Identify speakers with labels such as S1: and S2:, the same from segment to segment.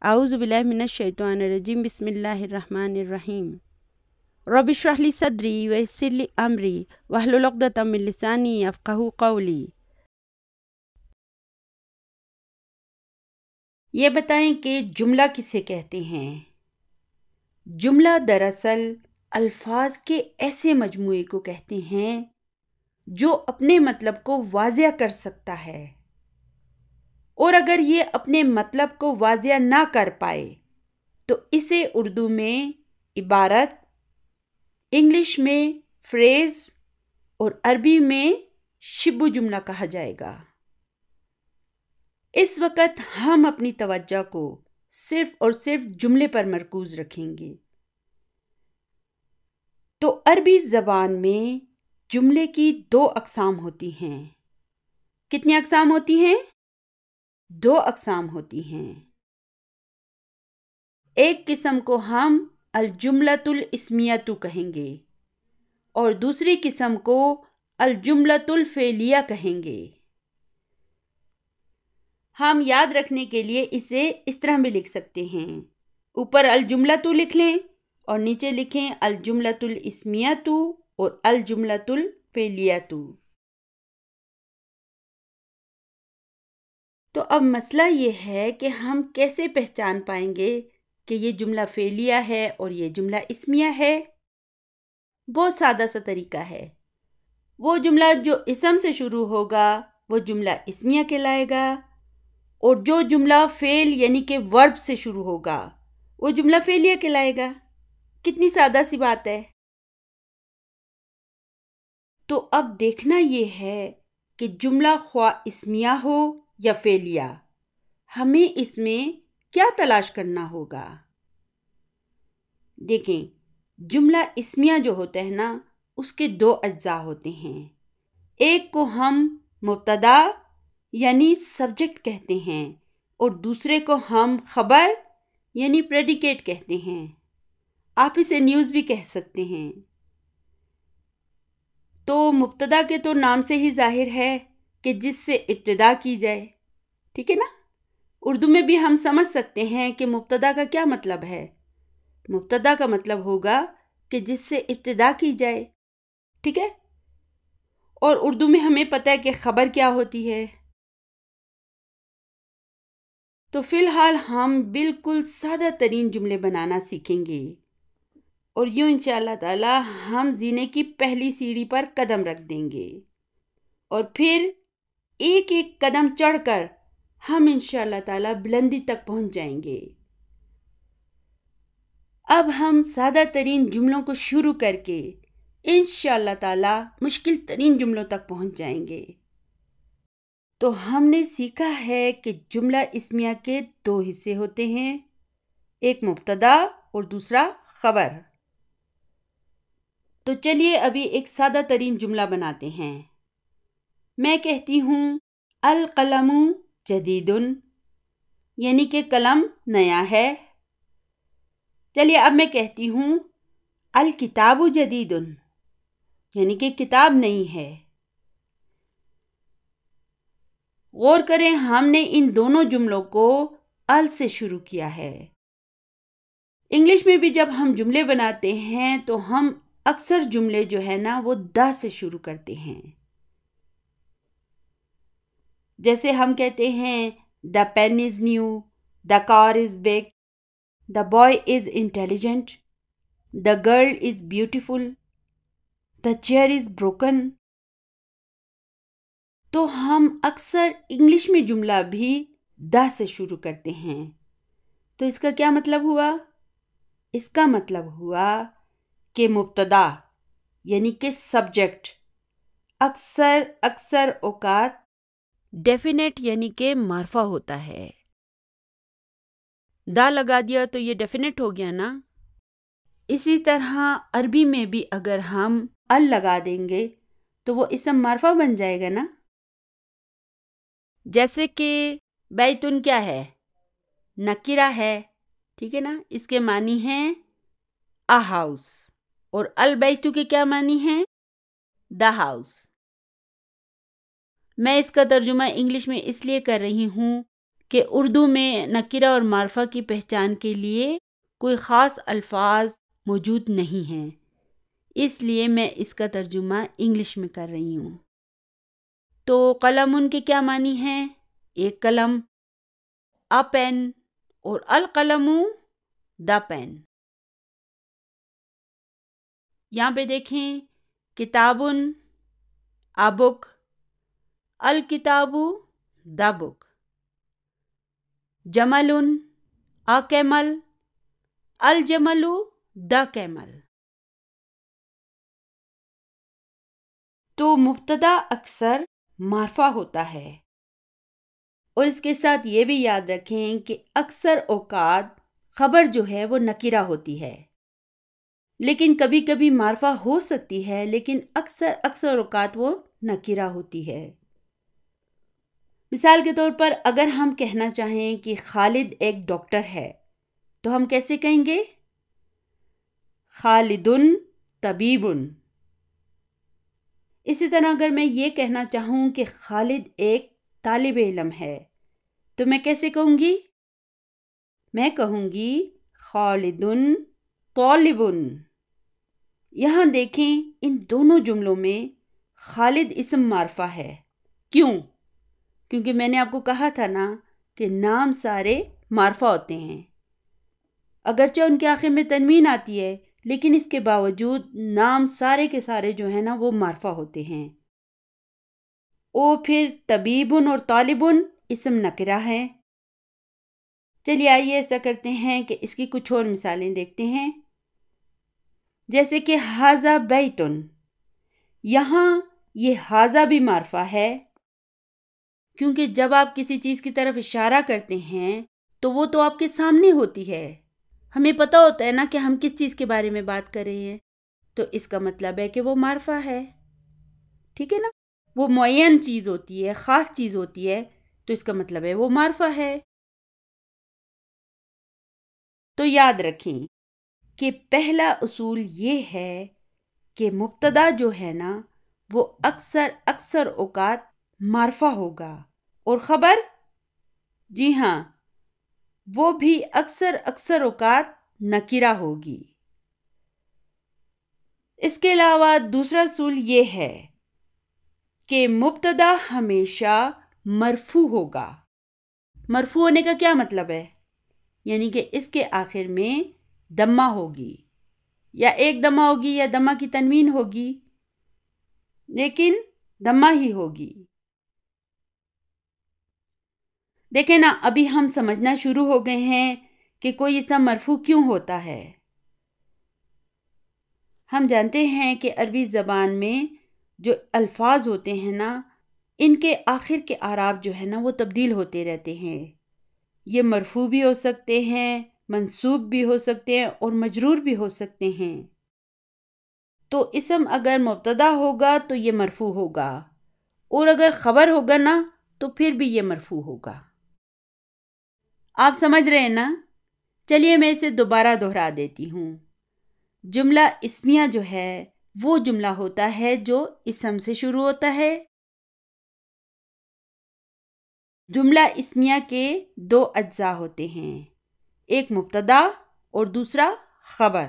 S1: اعوذ باللہ من الشیطان الرجیم، بسم اللہ الرحمن الرحیم۔ رب اشرح لی صدری ویسر لی امری واحلل عقدۃ من لسانی یفقہوا قولی۔ یہ بتائیں کہ جملہ کسے کہتے ہیں؟ جملہ دراصل الفاظ کے ایسے مجموعے کو کہتے ہیں جو اپنے مطلب کو واضح کر سکتا ہے، اور اگر یہ اپنے مطلب کو واضح نہ کر پائے تو اسے اردو میں عبارت، انگلش میں فریز اور عربی میں شبہ جملہ کہا جائے گا۔ اس وقت ہم اپنی توجہ کو صرف اور صرف جملے پر مرکوز رکھیں گے۔ تو عربی زبان میں جملے کی 2 اقسام ہوتی ہیں۔ کتنی اقسام ہوتی ہیں؟ 2 اقسام ہوتی ہیں۔ ایک قسم کو ہم الجملۃ الاسمیۃ کہیں گے اور دوسری قسم کو الجملۃ الفعلیہ کہیں گے۔ ہم یاد رکھنے کے لیے اسے اس طرح بھی لکھ سکتے ہیں، اوپر الجملۃ لکھ لیں اور نیچے لکھیں الجملۃ الاسمیۃ اور الجملۃ الفعلیہ۔ تو اب مسئلہ یہ ہے کہ ہم کیسے پہچان پائیں گے کہ یہ جملہ فعلیہ ہے اور یہ جملہ اسمیہ ہے؟ بہت سادہ سا طریقہ ہے۔ وہ جملہ جو اسم سے شروع ہوگا وہ جملہ اسمیہ کہلائے گا، اور جو جملہ فعل یعنی کہ ورب سے شروع ہوگا وہ جملہ فعلیہ کہلائے گا۔ کتنی سادہ سی بات ہے۔ تو اب دیکھنا یہ ہے کہ جملہ خواہ اسمیہ ہو یا فعلیہ، ہمیں اس میں کیا تلاش کرنا ہوگا؟ دیکھیں، جملہ اسمیہ جو ہوتا ہے نا، اس کے 2 اجزاء ہوتے ہیں۔ ایک کو ہم مبتدا یعنی سبجیکٹ کہتے ہیں اور دوسرے کو ہم خبر یعنی پریڈیکیٹ کہتے ہیں۔ آپ اسے نیوز بھی کہہ سکتے ہیں۔ تو مبتدا کے تو نام سے ہی ظاہر ہے کہ جس سے ابتدا کی جائے، ٹھیک ہے نا؟ اردو میں بھی ہم سمجھ سکتے ہیں کہ مبتدا کا کیا مطلب ہے۔ مبتدا کا مطلب ہوگا کہ جس سے ابتدا کی جائے، ٹھیک ہے؟ اور اردو میں ہمیں پتہ ہے کہ خبر کیا ہوتی ہے۔ تو فی الحال ہم بالکل سادہ ترین جملے بنانا سیکھیں گے، اور یوں انشاءاللہ تعالی ہم زینے کی پہلی سیڑھی پر قدم رکھ دیں گے، اور پھر ایک ایک قدم چڑھ کر ہم انشاءاللہ تعالی بلندی تک پہنچ جائیں گے۔ اب ہم سادہ ترین جملوں کو شروع کر کے انشاءاللہ تعالی مشکل ترین جملوں تک پہنچ جائیں گے۔ تو ہم نے سیکھا ہے کہ جملہ اسمیہ کے 2 حصے ہوتے ہیں، ایک مبتدا اور دوسرا خبر۔ تو چلیے ابھی ایک سادہ ترین جملہ بناتے ہیں۔ میں کہتی ہوں القلم جدید، یعنی کہ قلم نیا ہے۔ چلیے اب میں کہتی ہوں الکتاب جدید، یعنی کہ کتاب نئی ہے۔ غور کریں، ہم نے ان دونوں جملوں کو ال سے شروع کیا ہے۔ انگلش میں بھی جب ہم جملے بناتے ہیں تو ہم اکثر جملے جو ہے نا وہ دا سے شروع کرتے ہیں۔ جیسے ہم کہتے ہیں the pen is new, the car is big, the boy is intelligent, the girl is beautiful, the chair is broken. تو ہم اکثر انگلش میں جملہ بھی دا سے شروع کرتے ہیں۔ تو اس کا کیا مطلب ہوا؟ اس کا مطلب ہوا کہ مبتدا یعنی کہ سبجیکٹ اکثر اوقات ڈیفینیٹ یعنی کہ معرفہ ہوتا ہے۔ دا لگا دیا تو یہ ڈیفینیٹ ہو گیا نا۔ اسی طرح عربی میں بھی اگر ہم ال لگا دیں گے تو وہ اسم معرفہ بن جائے گا نا۔ جیسے کہ بیتن کیا ہے؟ نکرہ ہے، ٹھیک ہے نا؟ اس کے معنی ہیں a house، اور البیتو کے کیا معنی ہیں؟ the house۔ میں اس کا ترجمہ انگلش میں اس لیے کر رہی ہوں کہ اردو میں نکرہ اور معرفہ کی پہچان کے لیے کوئی خاص الفاظ موجود نہیں ہیں، اس لیے میں اس کا ترجمہ انگلش میں کر رہی ہوں۔ تو قلم کے کیا معنی ہیں؟ ایک قلم، a pen، اور القلم دا پین۔ یہاں پہ دیکھیں، کتابن a book، الکتاب دا بک، جملن a camel، الجمل دا کیمل۔ تو مبتدا اکثر معرفہ ہوتا ہے، اور اس کے ساتھ یہ بھی یاد رکھیں کہ اکثر اوقات خبر جو ہے وہ نکرہ ہوتی ہے، لیکن کبھی کبھی معرفہ ہو سکتی ہے، لیکن اکثر اوقات وہ نکرہ ہوتی ہے۔ مثال کے طور پر اگر ہم کہنا چاہیں کہ خالد ایک ڈاکٹر ہے تو ہم کیسے کہیں گے؟ خالدن طبیبن۔ اسی طرح اگر میں یہ کہنا چاہوں کہ خالد ایک طالب علم ہے تو میں کیسے کہوں گی؟ میں کہوں گی خالدن طالبن۔ یہاں دیکھیں، ان دونوں جملوں میں خالد اسم معرفہ ہے۔ کیوں؟ کیونکہ میں نے آپ کو کہا تھا نا کہ نام سارے معرفہ ہوتے ہیں، اگرچہ ان کے آخر میں تنوین آتی ہے، لیکن اس کے باوجود نام سارے کے سارے جو ہیں نا وہ معرفہ ہوتے ہیں۔ پھر طبیبن اور طالبن اسم نکرہ ہیں۔ چلیے آئیے ایسا کرتے ہیں کہ اس کی کچھ اور مثالیں دیکھتے ہیں، جیسے کہ ھذا بیتن۔ یہاں یہ ھذا بھی معرفہ ہے، کیونکہ جب آپ کسی چیز کی طرف اشارہ کرتے ہیں تو وہ تو آپ کے سامنے ہوتی ہے، ہمیں پتہ ہوتا ہے نا کہ ہم کس چیز کے بارے میں بات کر رہے ہیں، تو اس کا مطلب ہے کہ وہ معرفہ ہے، ٹھیک ہے نا؟ وہ معین چیز ہوتی ہے، خاص چیز ہوتی ہے، تو اس کا مطلب ہے وہ معرفہ ہے۔ تو یاد رکھیں کہ پہلا اصول یہ ہے کہ مبتدا جو ہے نا وہ اکثر اوقات معرفہ ہوگا، اور خبر، جی ہاں، وہ بھی اکثر اوقات نکرہ ہوگی۔ اس کے علاوہ دوسرا اصول یہ ہے کہ مبتدا ہمیشہ مرفوع ہوگا۔ مرفوع ہونے کا کیا مطلب ہے؟ یعنی کہ اس کے آخر میں دمہ ہوگی، یا ایک دمہ ہوگی یا دمہ کی تنوین ہوگی، لیکن دمہ ہی ہوگی۔ دیکھیں نا، ابھی ہم سمجھنا شروع ہو گئے ہیں کہ کوئی اسم مرفوع کیوں ہوتا ہے۔ ہم جانتے ہیں کہ عربی زبان میں جو الفاظ ہوتے ہیں نا، ان کے آخر کے اعراب جو ہے نا وہ تبدیل ہوتے رہتے ہیں۔ یہ مرفوع بھی ہو سکتے ہیں، منصوب بھی ہو سکتے ہیں، اور مجرور بھی ہو سکتے ہیں۔ تو اسم اگر مبتدا ہوگا تو یہ مرفوع ہوگا، اور اگر خبر ہوگا نا تو پھر بھی یہ مرفوع ہوگا۔ آپ سمجھ رہے ہیں نا؟ چلیے میں اسے دوبارہ دہرا دیتی ہوں۔ جملہ اسمیہ جو ہے وہ جملہ ہوتا ہے جو اسم سے شروع ہوتا ہے۔ جملہ اسمیہ کے دو اجزاء ہوتے ہیں، ایک مبتدا اور دوسرا خبر۔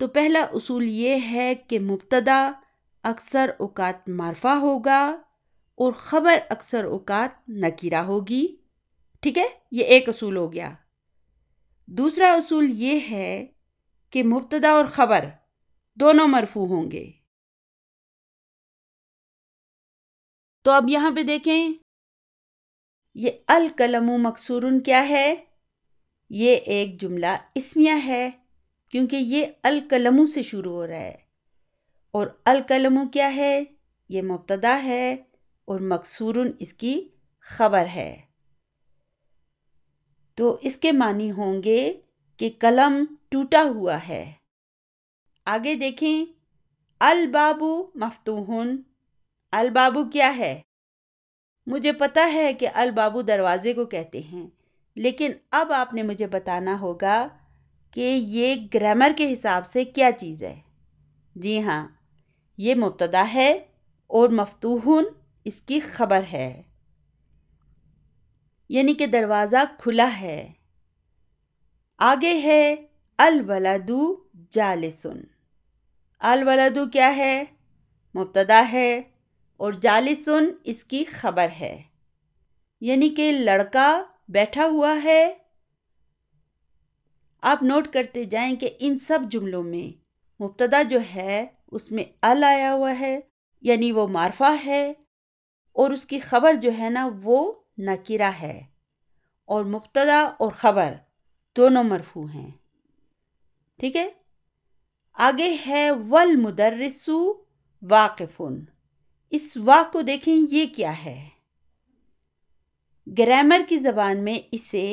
S1: تو پہلا اصول یہ ہے کہ مبتدا اکثر اوقات معرفہ ہوگا اور خبر اکثر اوقات نکرہ ہوگی، ٹھیک ہے؟ یہ ایک اصول ہو گیا۔ دوسرا اصول یہ ہے کہ مبتدا اور خبر دونوں مرفوع ہوں گے۔ تو اب یہاں پہ دیکھیں، یہ القلم مکسورن کیا ہے؟ یہ ایک جملہ اسمیہ ہے، کیونکہ یہ القلم سے شروع ہو رہا ہے، اور القلم کیا ہے؟ یہ مبتدا ہے، اور مکسورن اس کی خبر ہے۔ تو اس کے معنی ہوں گے کہ قلم ٹوٹا ہوا ہے۔ آگے دیکھیں، الباب مفتوح۔ الباب کیا ہے؟ مجھے پتا ہے کہ الباب دروازے کو کہتے ہیں، لیکن اب آپ نے مجھے بتانا ہوگا کہ یہ گرامر کے حساب سے کیا چیز ہے۔ جی ہاں، یہ مبتدا ہے اور مفتوح اس کی خبر ہے۔ یعنی کہ دروازہ کھلا ہے۔ آگے ہے الولدو جالسن۔ الولدو کیا ہے؟ مبتدا ہے اور جالسن اس کی خبر ہے، یعنی کہ لڑکا بیٹھا ہوا ہے۔ آپ نوٹ کرتے جائیں کہ ان سب جملوں میں مبتدا جو ہے اس میں ال آیا ہوا ہے، یعنی وہ معرفہ ہے، اور اس کی خبر جو ہے نا وہ نکرہ ہے، اور مبتدا اور خبر دونوں مرفوع ہیں۔ ٹھیک ہے، آگے ہے والمدرس واقفن۔ اس وا کو دیکھیں یہ کیا ہے؟ گرامر کی زبان میں اسے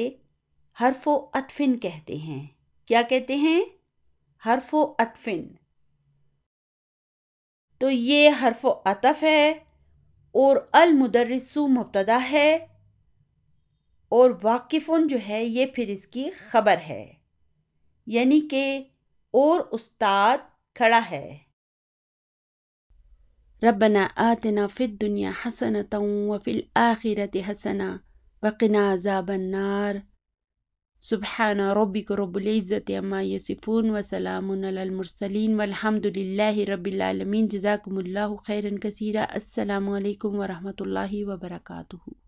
S1: حرف و عطفن کہتے ہیں۔ کیا کہتے ہیں؟ حرف و عطفن۔ تو یہ حرف و عطف ہے، اور المدرس مبتدا ہے، اور واقفن جو ہے یہ پھر اس کی خبر ہے، یعنی کہ اور استاد کھڑا ہے۔ ربنا آتنا فی الدنیا حسنۃ وفی الآخرۃ حسنۃ وقنا عذاب النار۔ سبحان ربک رب العزۃ عما یصفون وسلام علی المرسلین والحمد للہ رب العالمین۔ جزاکم اللہ خیرا کثیرا۔ السلام علیکم ورحمۃ اللہ وبرکاتہ۔